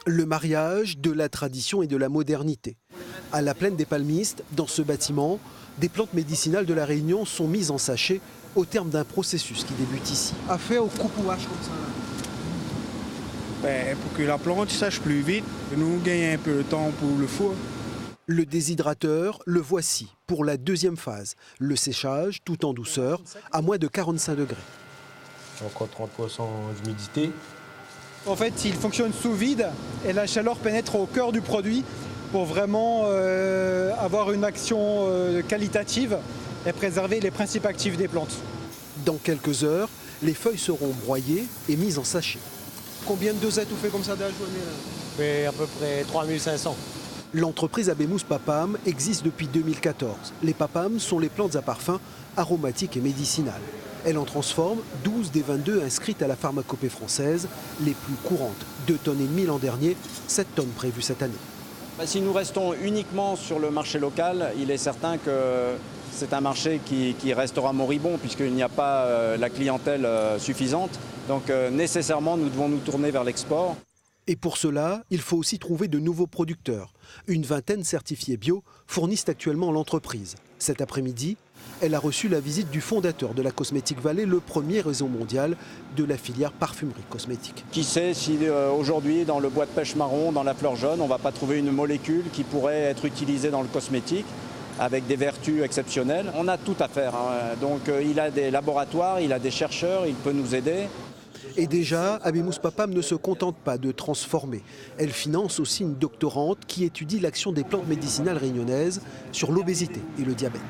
Le mariage de la tradition et de la modernité. À la plaine des Palmistes, dans ce bâtiment, des plantes médicinales de la Réunion sont mises en sachet au terme d'un processus qui débute ici. À faire au coupe ou hache comme ça. Pour que la plante sèche plus vite, nous gagnons un peu de temps pour le four. Le déshydrateur, le voici pour la deuxième phase, le séchage tout en douceur à moins de 45 degrés. Encore 30% d'humidité. En fait, il fonctionne sous vide et la chaleur pénètre au cœur du produit pour vraiment avoir une action qualitative et préserver les principes actifs des plantes. Dans quelques heures, les feuilles seront broyées et mises en sachet. Combien de dosettes vous faites comme ça de la journée là? Fait à peu près 3500. L'entreprise Abemous Papam existe depuis 2014. Les papams sont les plantes à parfum aromatiques et médicinales. Elle en transforme 12 des 22 inscrites à la pharmacopée française, les plus courantes. 2,5 tonnes l'an dernier, 7 tonnes prévues cette année. Si nous restons uniquement sur le marché local, il est certain que c'est un marché qui restera moribond puisqu'il n'y a pas la clientèle suffisante. Donc nécessairement, nous devons nous tourner vers l'export. Et pour cela, il faut aussi trouver de nouveaux producteurs. Une vingtaine certifiés bio fournissent actuellement l'entreprise. Cet après-midi, elle a reçu la visite du fondateur de la Cosmétique Vallée, le premier réseau mondial de la filière parfumerie cosmétique. Qui sait si aujourd'hui, dans le bois de pêche marron, dans la fleur jaune, on ne va pas trouver une molécule qui pourrait être utilisée dans le cosmétique avec des vertus exceptionnelles. On a tout à faire. Donc il a des laboratoires, il a des chercheurs, il peut nous aider. Et déjà, Abemous Papam ne se contente pas de transformer. Elle finance aussi une doctorante qui étudie l'action des plantes médicinales réunionnaises sur l'obésité et le diabète.